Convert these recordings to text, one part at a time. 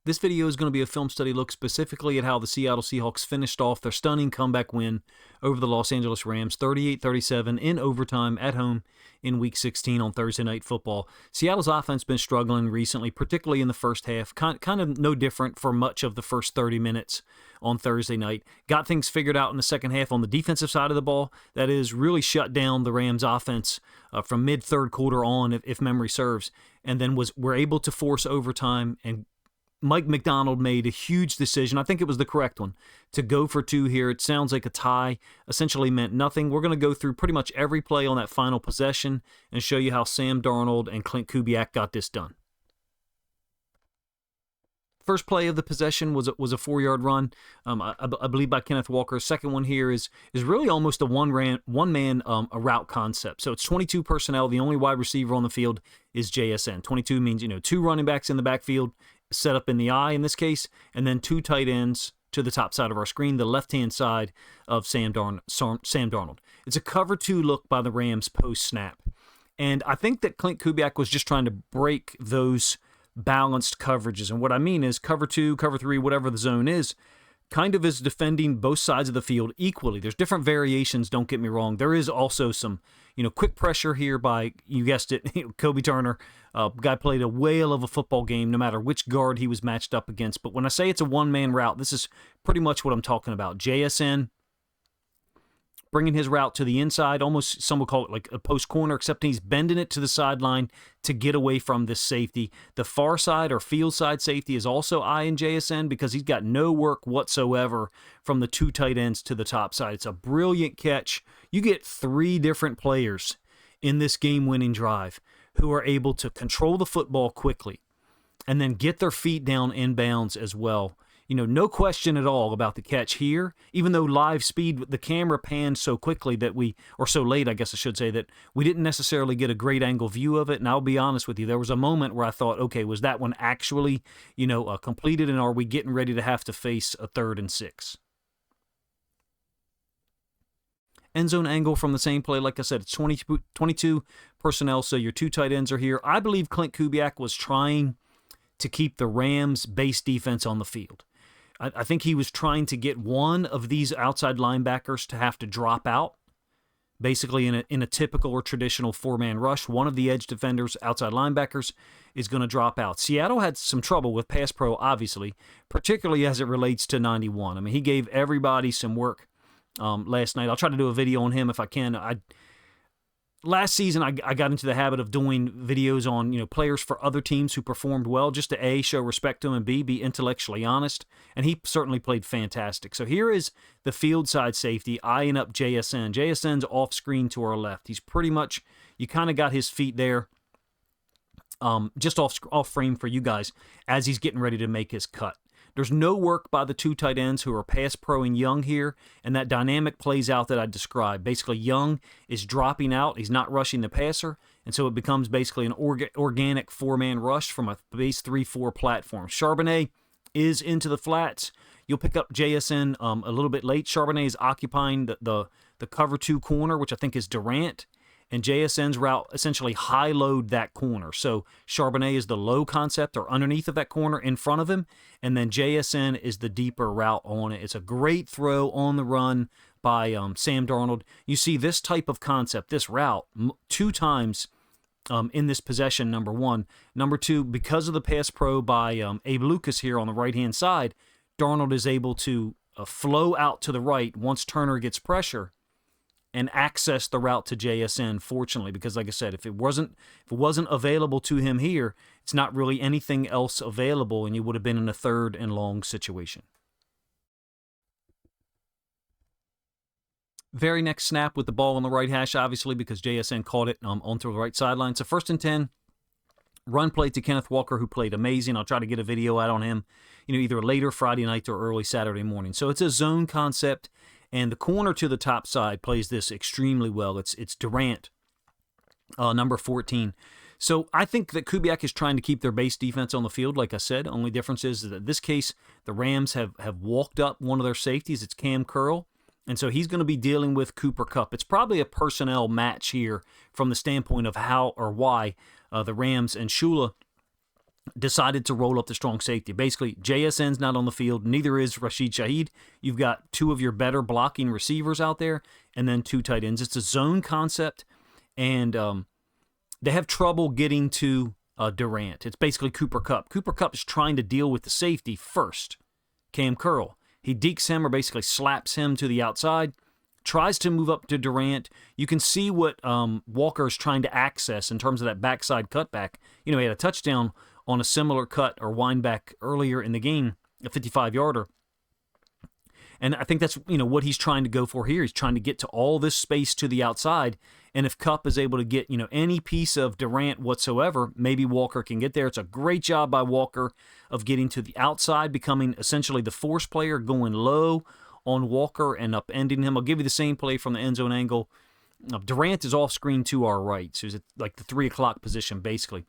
This video is going to be a film study look specifically at how the Seattle Seahawks finished off their stunning comeback win over the Los Angeles Rams, 38-37 in overtime at home in Week 16 on Thursday Night Football. Seattle's offense been struggling recently, particularly in the first half. Kind of no different for much of the first 30 minutes on Thursday night. Got things figured out in the second half on the defensive side of the ball. That is, really shut down the Rams offense from mid-third quarter on, if memory serves, and then were able to force overtime, and Mike McDonald made a huge decision. I think it was the correct one to go for two here. It sounds like a tie essentially meant nothing. We're going to go through pretty much every play on that final possession and show you how Sam Darnold and Klint Kubiak got this done. First play of the possession was a 4-yard run, I believe, by Kenneth Walker. Second one here is really almost a one-man a route concept. So it's 22 personnel. The only wide receiver on the field is JSN. 22 means, two running backs in the backfield, set up in the eye in this case, and then two tight ends to the top side of our screen, the left-hand side of Sam Darnold. It's a cover 2 look by the Rams post-snap. And I think that Klint Kubiak was just trying to break those balanced coverages. And what I mean is cover 2, cover 3, whatever the zone is, kind of is defending both sides of the field equally. There's different variations, don't get me wrong. There is also some, quick pressure here by, you guessed it, Kobe Turner. Guy played a whale of a football game no matter which guard he was matched up against. But when I say it's a one-man route, this is pretty much what I'm talking about. JSN bringing his route to the inside, almost some would call it like a post corner, except he's bending it to the sideline to get away from this safety. The far side or field side safety is also eyeing JSN because he's got no work whatsoever from the two tight ends to the top side. It's a brilliant catch. You get 3 different players in this game-winning drive who are able to control the football quickly and then get their feet down in bounds as well. No question at all about the catch here, even though live speed, the camera panned so quickly or so late, I guess I should say, that we didn't necessarily get a great angle view of it. And I'll be honest with you, there was a moment where I thought, okay, was that one actually, completed, and are we getting ready to have to face a 3rd and 6? End zone angle from the same play, like I said, it's 22 personnel, so your 2 tight ends are here. I believe Klint Kubiak was trying to keep the Rams' base defense on the field. I think he was trying to get one of these outside linebackers to have to drop out, basically in a typical or traditional 4-man rush. One of the edge defenders, outside linebackers, is going to drop out. Seattle had some trouble with pass pro, obviously, particularly as it relates to 91. I mean, he gave everybody some work last night. I'll try to do a video on him if I can. Last season, I got into the habit of doing videos on players for other teams who performed well, just to A, show respect to him, and B, be intellectually honest, and he certainly played fantastic. So here is the field side safety eyeing up JSN. JSN's off screen to our left. He's pretty much, you kind of got his feet there, just off frame for you guys as he's getting ready to make his cut. There's no work by the 2 tight ends who are pass pro and Young here, and that dynamic plays out that I described. Basically, Young is dropping out. He's not rushing the passer, and so it becomes basically an organic 4-man rush from a base 3-4 platform. Charbonnet is into the flats. You'll pick up JSN a little bit late. Charbonnet is occupying the cover 2 corner, which I think is Durant, and JSN's route essentially high-load that corner. So Charbonnet is the low concept or underneath of that corner in front of him, and then JSN is the deeper route on it. It's a great throw on the run by Sam Darnold. You see this type of concept, this route, 2 times in this possession, number 1. Number 2, because of the pass pro by Abe Lucas here on the right-hand side, Darnold is able to flow out to the right once Turner gets pressure and access the route to JSN, fortunately, because like I said, if it wasn't available to him here, it's not really anything else available, and you would have been in a 3rd and long situation. Very next snap with the ball on the right hash, obviously, because JSN caught it onto the right sideline. So 1st and 10, run play to Kenneth Walker, who played amazing. I'll try to get a video out on him, either later Friday night or early Saturday morning. So it's a zone concept, and the corner to the top side plays this extremely well. It's Durant, number 14. So I think that Kubiak is trying to keep their base defense on the field, like I said. Only difference is that in this case, the Rams have walked up one of their safeties. It's Cam Curl. And so he's going to be dealing with Cooper Kupp. It's probably a personnel match here from the standpoint of how or why the Rams and Shula decided to roll up the strong safety. Basically, JSN's not on the field, neither is Rashid Shaheed. You've got two of your better blocking receivers out there, and then two tight ends. It's a zone concept, and they have trouble getting to Durant. It's basically Cooper Kupp. Cooper Kupp is trying to deal with the safety first, Cam Curl. He dekes him or basically slaps him to the outside, tries to move up to Durant. You can see what Walker is trying to access in terms of that backside cutback. He had a touchdown on a similar cut or wind back earlier in the game, a 55-yarder. And I think that's what he's trying to go for here. He's trying to get to all this space to the outside. And if Kupp is able to get any piece of Durant whatsoever, maybe Walker can get there. It's a great job by Walker of getting to the outside, becoming essentially the force player, going low on Walker and upending him. I'll give you the same play from the end zone angle. Durant is off screen to our right, so he's at like the 3 o'clock position basically.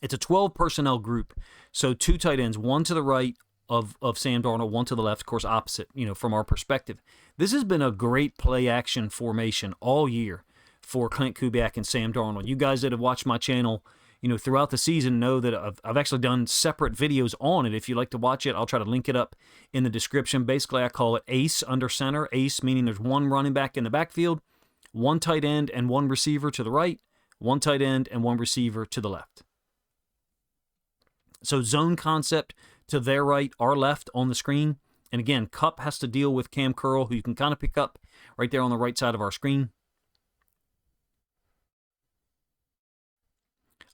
It's a 12 personnel group, so two tight ends, one to the right of Sam Darnold, one to the left, of course, opposite, from our perspective. This has been a great play action formation all year for Clint Kubiak and Sam Darnold. You guys that have watched my channel, throughout the season know that I've actually done separate videos on it. If you'd like to watch it, I'll try to link it up in the description. Basically, I call it ACE under center. ACE meaning there's one running back in the backfield, one tight end and one receiver to the right, one tight end and one receiver to the left. So zone concept to their right, our left on the screen. And again, Kupp has to deal with Cam Curl, who you can kind of pick up right there on the right side of our screen.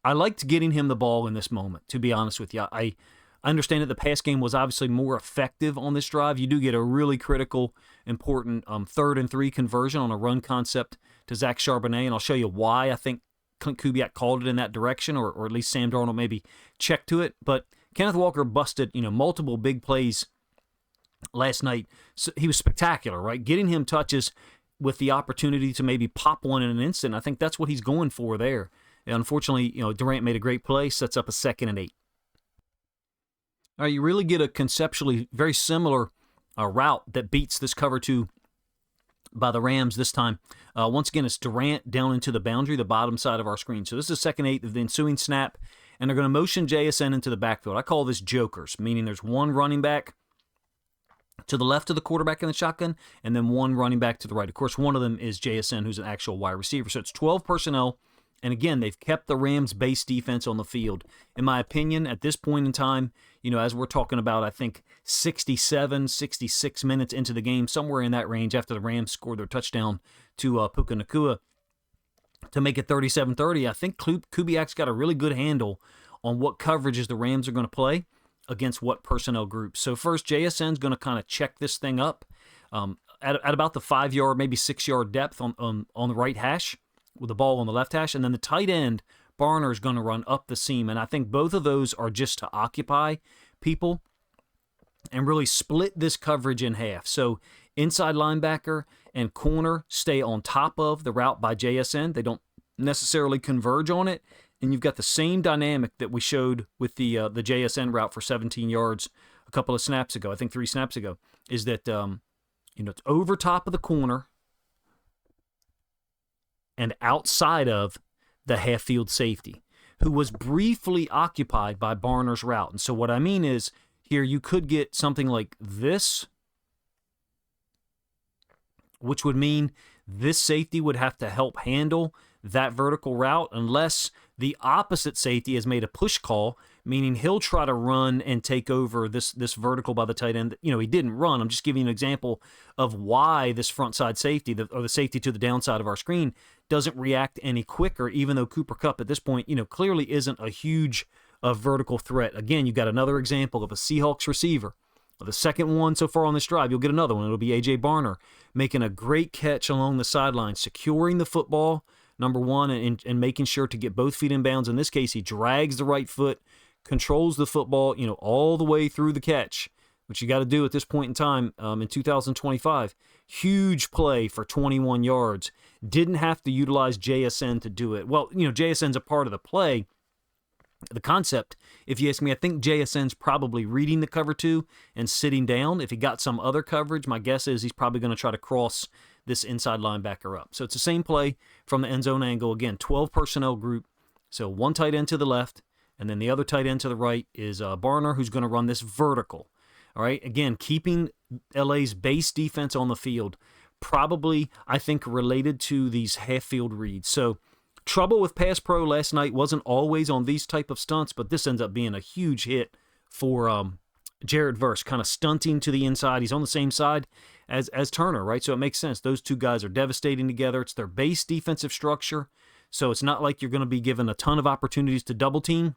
I liked getting him the ball in this moment, to be honest with you. I understand that the pass game was obviously more effective on this drive. You do get a really critical, important 3rd and 3 conversion on a run concept to Zach Charbonnet, and I'll show you why I think Clint Kubiak called it in that direction, or at least Sam Darnold maybe checked to it. But Kenneth Walker busted, multiple big plays last night. So he was spectacular, right? Getting him touches with the opportunity to maybe pop one in an instant. I think that's what he's going for there. And unfortunately, Durant made a great play, sets up a 2nd and 8. All right, you really get a conceptually very similar route that beats this cover 2 by the Rams this time. Once again, it's Durant down into the boundary, the bottom side of our screen. So this is 2nd 8 of the ensuing snap, and they're going to motion JSN into the backfield. I call this jokers, meaning there's one running back to the left of the quarterback in the shotgun, and then one running back to the right. Of course, one of them is JSN, who's an actual wide receiver. So it's 12 personnel, and again, they've kept the Rams' base defense on the field. In my opinion, at this point in time, as we're talking about, I think 67, 66 minutes into the game, somewhere in that range after the Rams scored their touchdown to Puka Nacua to make it 37-30, I think Kubiak's got a really good handle on what coverages the Rams are going to play against what personnel groups. So first, JSN's going to kind of check this thing up at about the 5-yard, maybe 6-yard depth on the right hash, with the ball on the left hash, and then the tight end, Barner, is going to run up the seam, and I think both of those are just to occupy people and really split this coverage in half. So inside linebacker and corner stay on top of the route by JSN. They don't necessarily converge on it, and you've got the same dynamic that we showed with the JSN route for 17 yards a couple of snaps ago, I think 3 snaps ago, is that it's over top of the corner and outside of the half-field safety, who was briefly occupied by Barner's route. And so what I mean is, here you could get something like this, which would mean this safety would have to help handle that vertical route unless the opposite safety has made a push call, meaning he'll try to run and take over this vertical by the tight end. He didn't run. I'm just giving you an example of why this front side safety, or the safety to the downside of our screen, doesn't react any quicker, even though Cooper Kupp at this point, clearly isn't a huge vertical threat. Again, you've got another example of a Seahawks receiver. The second one so far on this drive, you'll get another one. It'll be A.J. Barner making a great catch along the sideline, securing the football, number one, and making sure to get both feet in bounds. In this case, he drags the right foot, controls the football, all the way through the catch, which you got to do at this point in time in 2025. Huge play for 21 yards. Didn't have to utilize JSN to do it. Well, JSN's a part of the play. The concept, if you ask me, I think JSN's probably reading the cover 2 and sitting down. If he got some other coverage, my guess is he's probably going to try to cross this inside linebacker up. So it's the same play from the end zone angle. Again, 12 personnel group. So one tight end to the left, And then the other tight end to the right is Barner, who's going to run this vertical. All right, again, keeping LA's base defense on the field, probably, I think, related to these half-field reads. So trouble with pass pro last night wasn't always on these type of stunts, but this ends up being a huge hit for Jared Verse, kind of stunting to the inside. He's on the same side as Turner, right? So it makes sense. Those two guys are devastating together. It's their base defensive structure, so it's not like you're going to be given a ton of opportunities to double team.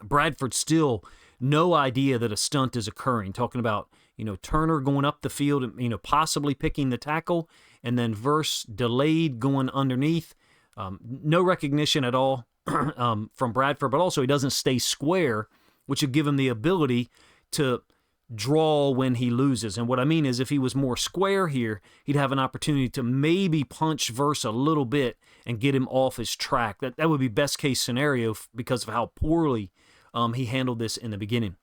Bradford still no idea that a stunt is occurring. Talking about, Turner going up the field and, possibly picking the tackle, and then Verse delayed going underneath. No recognition at all from Bradford, but also he doesn't stay square, which would give him the ability to draw when he loses. And what I mean is if he was more square here, he'd have an opportunity to maybe punch Verse a little bit and get him off his track. That would be best case scenario because of how poorly he handled this in the beginning.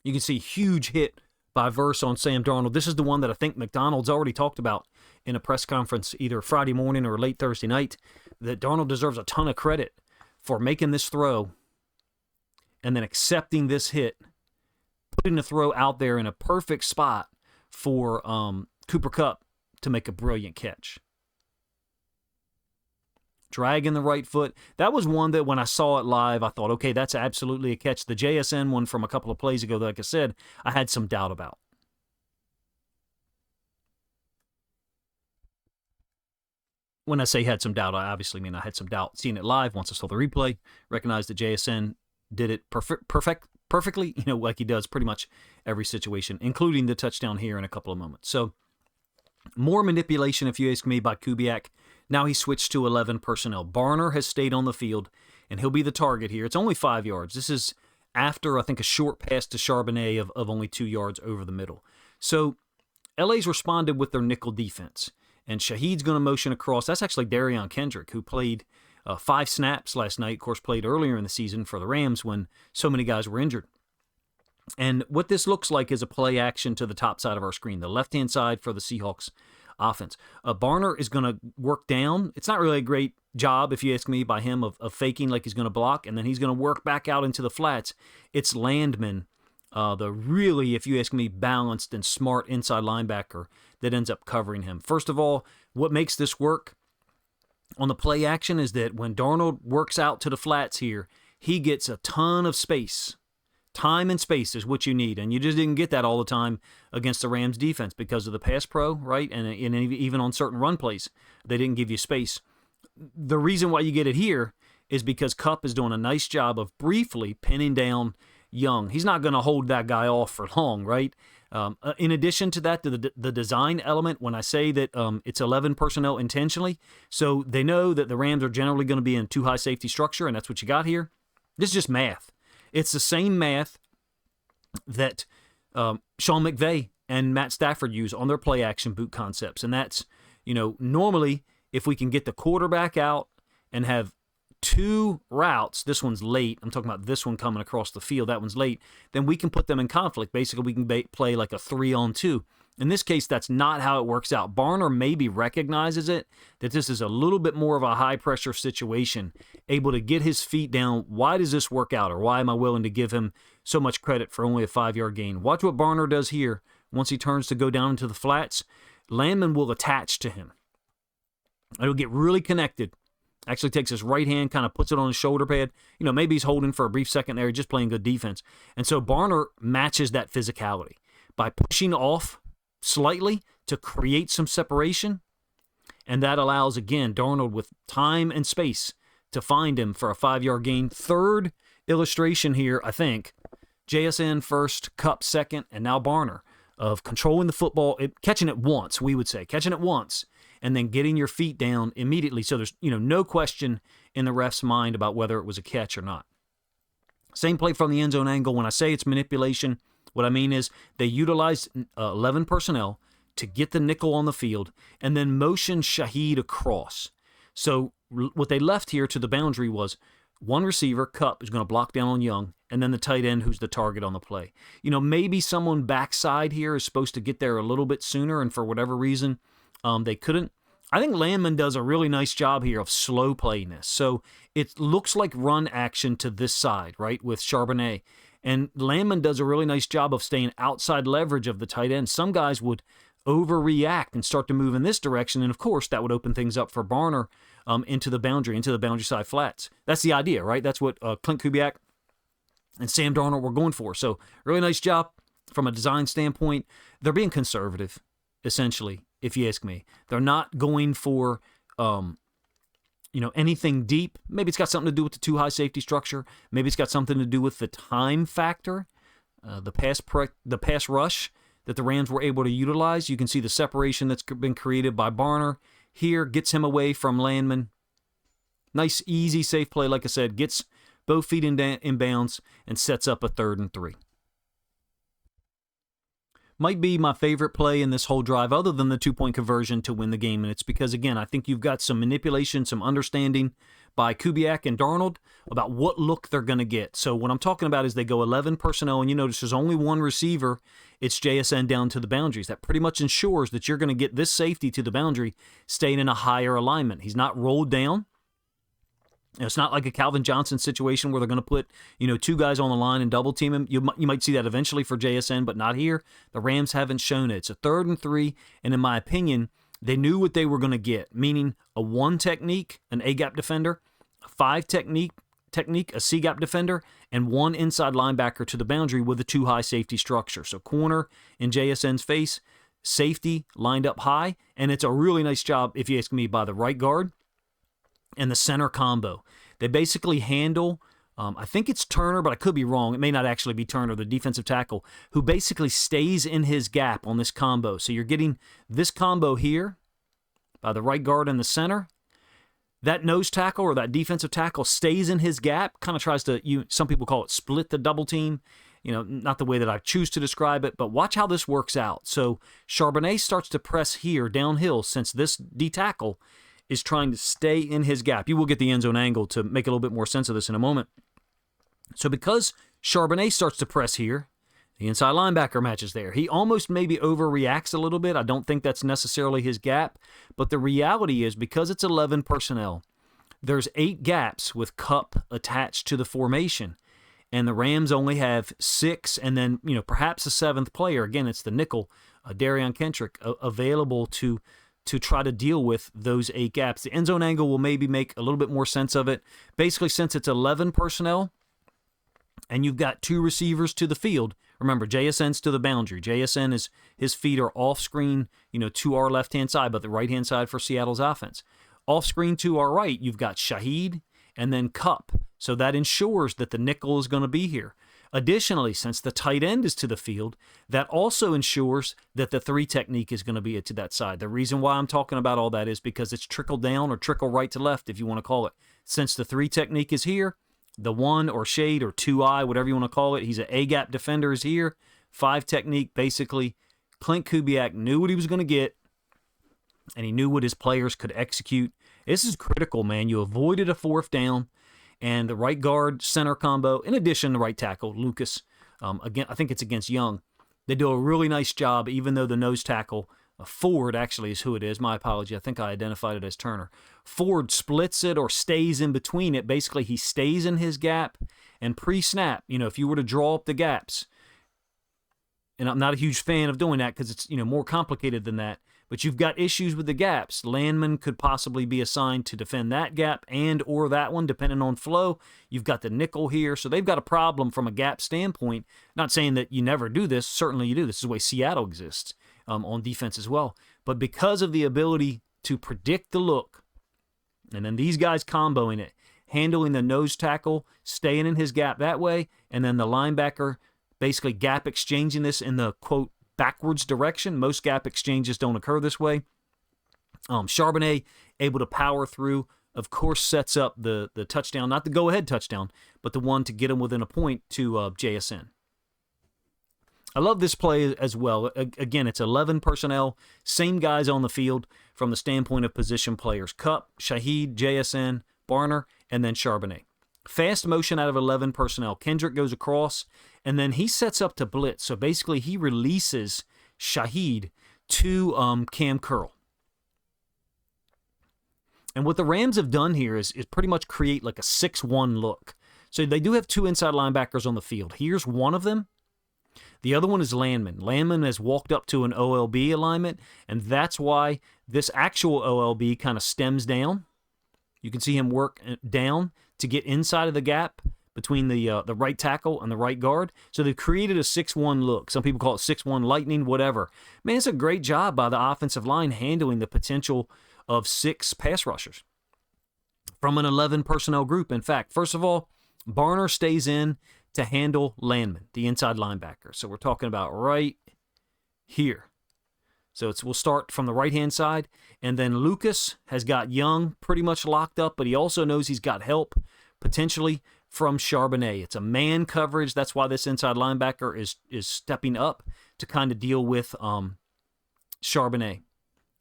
You can see huge hit by Verse on Sam Darnold. This is the one that I think McDonald's already talked about in a press conference either Friday morning or late Thursday night, that Darnold deserves a ton of credit for making this throw and then accepting this hit, putting the throw out there in a perfect spot for Cooper Kupp to make a brilliant catch. Dragging the right foot. That was one that when I saw it live, I thought, okay, that's absolutely a catch. The JSN one from a couple of plays ago, like I said, I had some doubt about. When I say had some doubt, I obviously mean I had some doubt seeing it live. Once I saw the replay, recognized that JSN did it perfectly, like he does pretty much every situation, including the touchdown here in a couple of moments. So more manipulation, if you ask me, by Kubiak. Now he switched to 11 personnel. Barner has stayed on the field, and he'll be the target here. It's only 5 yards. This is after, I think, a short pass to Charbonnet of only 2 yards over the middle. So LA's responded with their nickel defense, and Shaheed's going to motion across. That's actually Darion Kendrick, who played 5 snaps last night, of course, played earlier in the season for the Rams when so many guys were injured. And what this looks like is a play action to the top side of our screen, the left-hand side for the Seahawks offense. Barner is going to work down. It's not really a great job, if you ask me, by him of faking like he's going to block, and then he's going to work back out into the flats. It's Landman, the really, if you ask me, balanced and smart inside linebacker that ends up covering him. First of all, what makes this work on the play action is that when Darnold works out to the flats here, he gets a ton of space. Time and space is what you need, and you just didn't get that all the time against the Rams defense because of the pass pro, right? And even on certain run plays, they didn't give you space. The reason why you get it here is because Kupp is doing a nice job of briefly pinning down Young. He's not going to hold that guy off for long, right? In addition to that, the design element, when I say that it's 11 personnel intentionally, so they know that the Rams are generally going to be in too high safety structure, and that's what you got here. This is just math. It's the same math that Sean McVay and Matt Stafford use on their play action boot concepts. And that's, normally if we can get the quarterback out and have 2 routes, this one's late, I'm talking about this one coming across the field, that one's late, then we can put them in conflict. Basically, we can play like a 3-on-2. In this case, that's not how it works out. Barner maybe recognizes it, that this is a little bit more of a high-pressure situation, able to get his feet down. Why does this work out, or why am I willing to give him so much credit for only a 5-yard gain? Watch what Barner does here. Once he turns to go down into the flats, Landman will attach to him. It'll get really connected. Actually takes his right hand, kind of puts it on his shoulder pad. Maybe he's holding for a brief second there, just playing good defense. And so Barner matches that physicality by pushing off slightly to create some separation, and that allows, again, Darnold with time and space to find him for a 5-yard gain. Third illustration here, I think, JSN first, Kupp second, and now Barner, of controlling the football, catching it once, we would say, catching it once, and then getting your feet down immediately. So there's no question in the ref's mind about whether it was a catch or not. Same play from the end zone angle. When I say it's manipulation, what I mean is they utilized 11 personnel to get the nickel on the field and then motion Shaheed across. So what they left here to the boundary was one receiver, Kupp, who's going to block down on Young, and then the tight end who's the target on the play. Maybe someone backside here is supposed to get there a little bit sooner, and for whatever reason, they couldn't. I think Landman does a really nice job here of slow playness. So it looks like run action to this side, right, with Charbonnet. And Landman does a really nice job of staying outside leverage of the tight end. Some guys would overreact and start to move in this direction, and of course that would open things up for Barner into the boundary side flats. That's the idea, right? That's what Clint Kubiak and Sam Darnold were going for. So really nice job from a design standpoint. They're being conservative, essentially, if you ask me. They're not going for anything deep. Maybe it's got something to do with the too high safety structure. Maybe it's got something to do with the time factor, the pass rush that the Rams were able to utilize. You can see the separation that's been created by Barner here, gets him away from Landman. Nice, easy, safe play, like I said, gets both feet in bounds and sets up a 3rd and 3. Might be my favorite play in this whole drive other than the 2-point conversion to win the game, and it's because, again, I think you've got some manipulation, some understanding by Kubiak and Darnold about what look they're going to get. So what I'm talking about is they go 11 personnel, and you notice there's only one receiver. It's JSN down to the boundaries. That pretty much ensures that you're going to get this safety to the boundary staying in a higher alignment. He's not rolled down. It's not like a Calvin Johnson situation where they're going to put, 2 guys on the line and double team him. You might see that eventually for JSN, but not here. The Rams haven't shown it. It's a 3rd and 3, and in my opinion, they knew what they were going to get, meaning a 1 technique, an A-gap defender, a 5 technique, a C-gap defender, and 1 inside linebacker to the boundary with a too high safety structure. So corner in JSN's face, safety lined up high, and it's a really nice job, if you ask me, by the right guard and the center combo. They basically handle, I think it's Turner, but I could be wrong. It may not actually be Turner, the defensive tackle, who basically stays in his gap on this combo. So you're getting this combo here by the right guard and the center. That nose tackle or that defensive tackle stays in his gap, kind of tries to, some people call it split the double team. Not the way that I choose to describe it, but watch how this works out. So Charbonnet starts to press here downhill since this D-tackle is trying to stay in his gap. You will get the end zone angle to make a little bit more sense of this in a moment. So because Charbonnet starts to press here, the inside linebacker matches there. He almost maybe overreacts a little bit. I don't think that's necessarily his gap, but the reality is because it's 11 personnel, there's 8 gaps with Kupp attached to the formation, and the Rams only have 6, and then perhaps a 7th player. Again, it's the nickel, Darion Kendrick, available to try to deal with those 8 gaps. The end zone angle will maybe make a little bit more sense of it. Basically, since it's 11 personnel and you've got 2 receivers to the field, remember, JSN's to the boundary. JSN is, his feet are off screen, to our left-hand side, but the right-hand side for Seattle's offense. Off screen to our right, you've got Shaheed and then Kupp. So that ensures that the nickel is going to be here. Additionally, since the tight end is to the field, that also ensures that the 3 technique is going to be to that side. The reason why I'm talking about all that is because it's trickle down or trickle right to left, if you want to call it. Since the 3 technique is here, the 1 or shade or 2-eye, whatever you want to call it, he's an A-gap defender is here. 5 technique, basically, Clint Kubiak knew what he was going to get, and he knew what his players could execute. This is critical, man. You avoided a 4th down. And the right guard center combo, in addition to right tackle, Lucas, again, I think it's against Young. They do a really nice job, even though the nose tackle, Ford actually is who it is. My apology. I think I identified it as Turner. Ford splits it or stays in between it. Basically, he stays in his gap and pre-snap. If you were to draw up the gaps, and I'm not a huge fan of doing that because it's more complicated than that. But you've got issues with the gaps. Landman could possibly be assigned to defend that gap and or that one, depending on flow. You've got the nickel here. So they've got a problem from a gap standpoint. Not saying that you never do this. Certainly you do. This is the way Seattle exists on defense as well. But because of the ability to predict the look, and then these guys comboing it, handling the nose tackle, staying in his gap that way, and then the linebacker basically gap exchanging this in the, quote, backwards direction. Most gap exchanges don't occur this way. Charbonnet able to power through, of course, sets up the touchdown, not the go-ahead touchdown, but the one to get him within a point to JSN. I love this play as well. Again, it's 11 personnel, same guys on the field from the standpoint of position players. Kupp, Shaheed, JSN, Barner, and then Charbonnet. Fast motion out of 11 personnel. Kendrick goes across, and then he sets up to blitz. So basically, he releases Shaheed to Cam Curl. And what the Rams have done here is pretty much create like a 6-1 look. So they do have 2 inside linebackers on the field. Here's one of them. The other one is Landman. Landman has walked up to an OLB alignment, and that's why this actual OLB kind of stems down. You can see him work down to get inside of the gap between the right tackle and the right guard. So they've created a 6-1 look. Some people call it 6-1 lightning, whatever. Man, it's a great job by the offensive line handling the potential of 6 pass rushers from an 11 personnel group. In fact, first of all, Barner stays in to handle Landman, the inside linebacker. So we're talking about right here. So we'll start from the right-hand side, and then Lucas has got Young pretty much locked up, but he also knows he's got help, potentially, from Charbonnet. It's a man coverage. That's why this inside linebacker is stepping up to kind of deal with Charbonnet.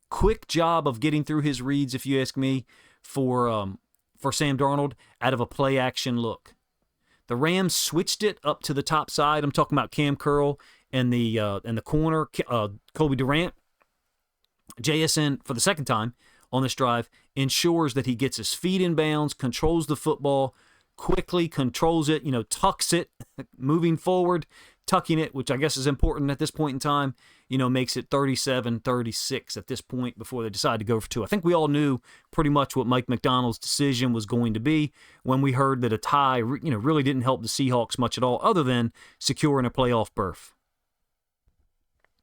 Quick job of getting through his reads, if you ask me, for Sam Darnold out of a play-action look. The Rams switched it up to the top side. I'm talking about Cam Curl and the corner, Colby Durant. JSN, for the second time on this drive, ensures that he gets his feet in bounds, controls the football, quickly controls it, tucks it, moving forward, tucking it, which I guess is important at this point in time, makes it 37-36 at this point before they decide to go for 2. I think we all knew pretty much what Mike Macdonald's decision was going to be when we heard that a tie, really didn't help the Seahawks much at all other than securing a playoff berth.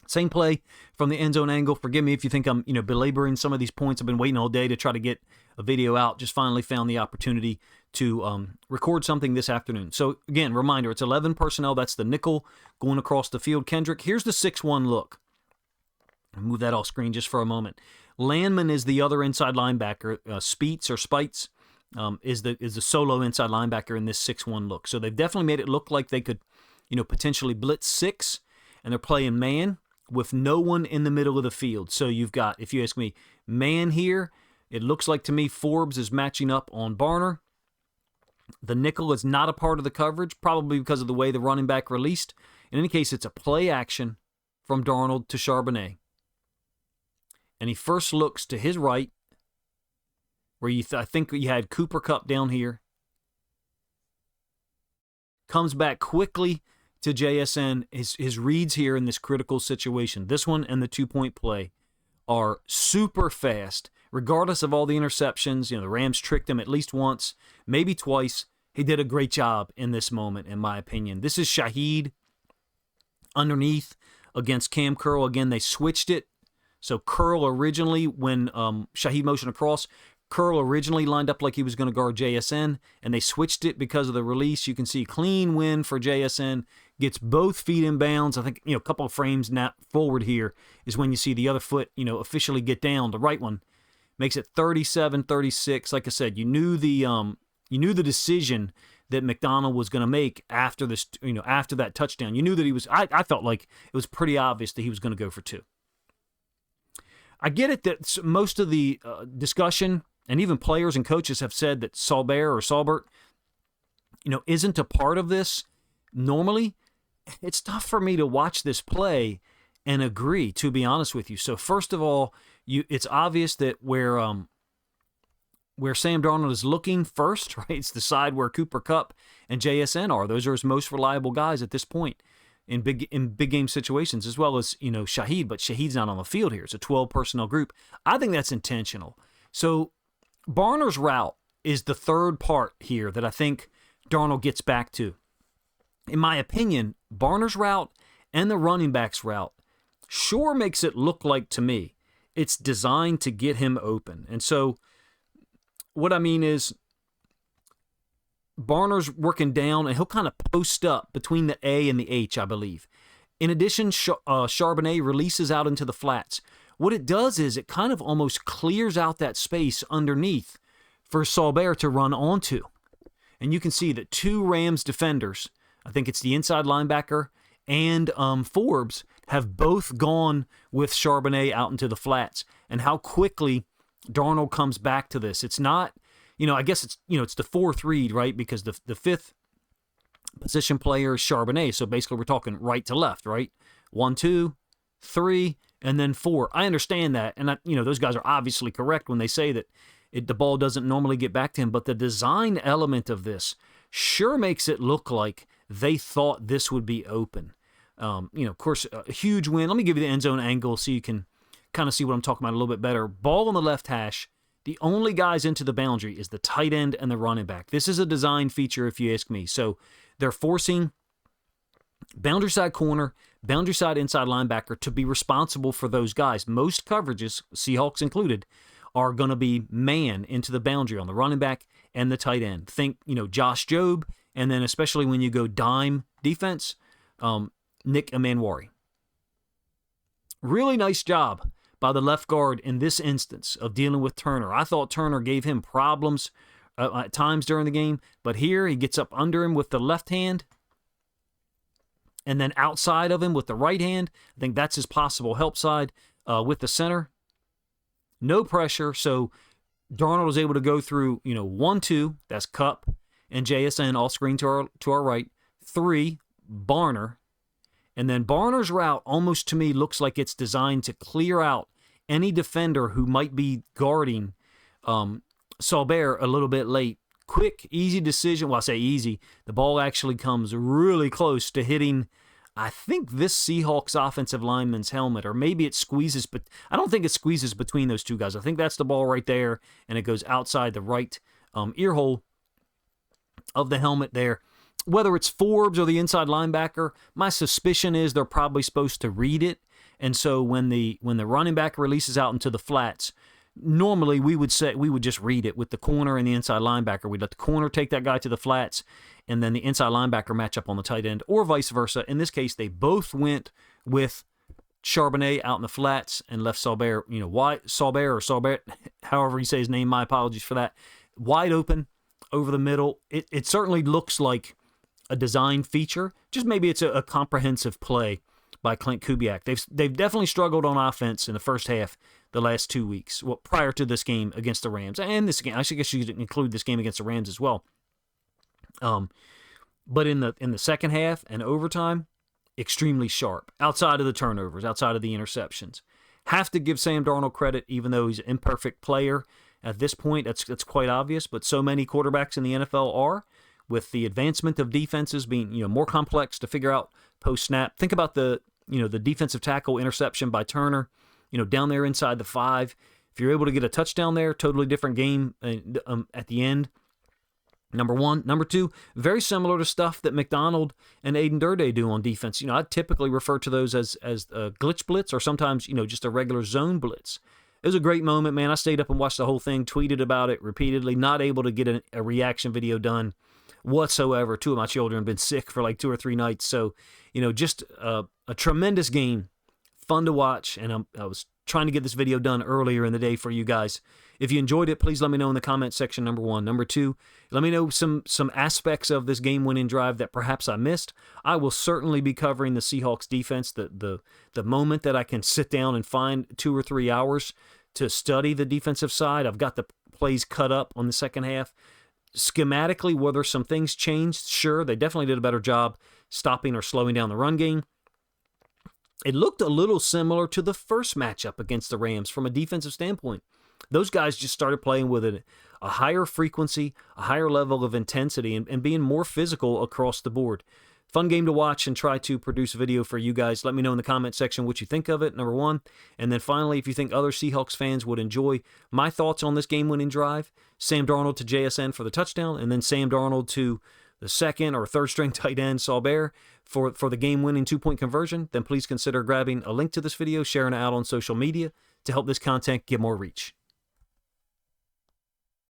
Same play from the end zone angle. Forgive me if you think I'm, belaboring some of these points. I've been waiting all day to try to get a video out. Just finally found the opportunity to record something this afternoon. So, again, reminder, it's 11 personnel. That's the nickel going across the field. Kendrick, here's the 6-1 look. I'll move that off screen just for a moment. Landman is the other inside linebacker. Spites is the solo inside linebacker in this 6-1 look. So they've definitely made it look like they could, potentially blitz 6, and they're playing man with no one in the middle of the field. So you've got, if you ask me, man here. It looks like to me Forbes is matching up on Barner. The nickel is not a part of the coverage, probably because of the way the running back released. In any case, it's a play action from Darnold to Charbonnet. And he first looks to his right, where I think you had Cooper Kupp down here. Comes back quickly to JSN. His reads here in this critical situation, this one and the 2-point play, are super fast. Regardless of all the interceptions, the Rams tricked him at least once, maybe twice. He did a great job in this moment, in my opinion. This is Shaheed underneath against Cam Curl. Again, they switched it. So Curl originally, when Shaheed motioned across, Curl originally lined up like he was going to guard JSN, and they switched it because of the release. You can see clean win for JSN. Gets both feet in bounds. I think, a couple of frames forward here is when you see the other foot, officially get down. The right one makes it 37-36. Like I said, you knew the decision that McDonald was going to make after this, after that touchdown. You knew that he was. I felt like it was pretty obvious that he was going to go for 2. I get it that most of the discussion and even players and coaches have said that Saubert, isn't a part of this. Normally, it's tough for me to watch this play and agree, to be honest with you. So first of all, it's obvious that where Sam Darnold is looking first, right? It's the side where Cooper Kupp and JSN are. Those are his most reliable guys at this point in big game situations, as well as Shaheed. But Shaheed's not on the field here. It's a 12 personnel group. I think that's intentional. So Barner's route is the third part here that I think Darnold gets back to. In my opinion, Barner's route and the running back's route sure makes it look like, to me, it's designed to get him open. And so what I mean is Barner's working down, and he'll kind of post up between the A and the H, I believe. In addition, Charbonnet releases out into the flats. What it does is it kind of almost clears out that space underneath for Saubert to run onto. And you can see that 2 Rams defenders, I think it's the inside linebacker and Forbes, have both gone with Charbonnet out into the flats. And how quickly Darnold comes back to this. It's not, I guess it's, it's the 4th read, right? Because the 5th position player is Charbonnet. So basically we're talking right to left, right? 1, 2, 3, and then 4. I understand that. And those guys are obviously correct when they say that the ball doesn't normally get back to him. But the design element of this sure makes it look like they thought this would be open. Of course, a huge win. Let me give you the end zone angle so you can kind of see what I'm talking about a little bit better. Ball on the left hash. The only guys into the boundary is the tight end and the running back. This is a design feature, if you ask me. So they're forcing boundary side corner, boundary side inside linebacker to be responsible for those guys. Most coverages, Seahawks included, are going to be man into the boundary on the running back and the tight end. Think, Josh Jobe, and then especially when you go dime defense, Nick Emanwari. Really nice job by the left guard in this instance of dealing with Turner. I thought Turner gave him problems at times during the game, but here he gets up under him with the left hand and then outside of him with the right hand. I think that's his possible help side with the center. No pressure, so Darnold was able to go through, 1-2, that's Cup and JSN all screen to our right. 3, Barner. And then Barner's route almost to me looks like it's designed to clear out any defender who might be guarding Saubert a little bit late. Quick, easy decision. Well, I say easy. The ball actually comes really close to hitting, I think, this Seahawks offensive lineman's helmet, or maybe it squeezes, but I don't think it squeezes between those two guys. I think that's the ball right there, and it goes outside the right ear hole of the helmet there. Whether it's Forbes or the inside linebacker, my suspicion is they're probably supposed to read it. And so when the running back releases out into the flats, normally we would just read it with the corner and the inside linebacker. We'd let the corner take that guy to the flats, and then the inside linebacker match up on the tight end, or vice versa. In this case, they both went with Charbonnet out in the flats and left Saubert, Saubert, however you say his name, my apologies for that, wide open over the middle. It certainly looks like a design feature. Just maybe it's a comprehensive play by Clint Kubiak. They've definitely struggled on offense in the first half the last 2 weeks, prior to this game against the Rams. And this game, I guess you could include this game against the Rams as well. But in the second half and overtime, extremely sharp. Outside of the turnovers, outside of the interceptions. Have to give Sam Darnold credit, even though he's an imperfect player at this point. That's quite obvious, but so many quarterbacks in the NFL are. With the advancement of defenses being more complex to figure out post-snap. Think about the defensive tackle interception by Turner, down there inside the 5. If you're able to get a touchdown there, totally different game at the end. Number one. Number two, very similar to stuff that McDonald and Aiden Durde do on defense. I typically refer to those as a glitch blitz, or sometimes, just a regular zone blitz. It was a great moment, man. I stayed up and watched the whole thing, tweeted about it repeatedly, not able to get a reaction video done whatsoever. 2 of my children have been sick for like 2 or 3 nights. So, just a tremendous game, fun to watch. And I was trying to get this video done earlier in the day for you guys. If you enjoyed it, please let me know in the comment section, number 1. Number 2, let me know some aspects of this game-winning drive that perhaps I missed. I will certainly be covering the Seahawks defense the moment that I can sit down and find 2 or 3 hours to study the defensive side. I've got the plays cut up on the second half. Schematically, whether some things changed, sure, they definitely did a better job stopping or slowing down the run game. It looked a little similar to the first matchup against the Rams from a defensive standpoint. Those guys just started playing with a higher frequency, a higher level of intensity, and being more physical across the board. Fun game to watch and try to produce a video for you guys. Let me know in the comment section what you think of it, number 1. And then finally, if you think other Seahawks fans would enjoy my thoughts on this game-winning drive, Sam Darnold to JSN for the touchdown, and then Sam Darnold to the second or third string tight end Saubert for the game-winning 2-point conversion, then please consider grabbing a link to this video, sharing it out on social media to help this content get more reach.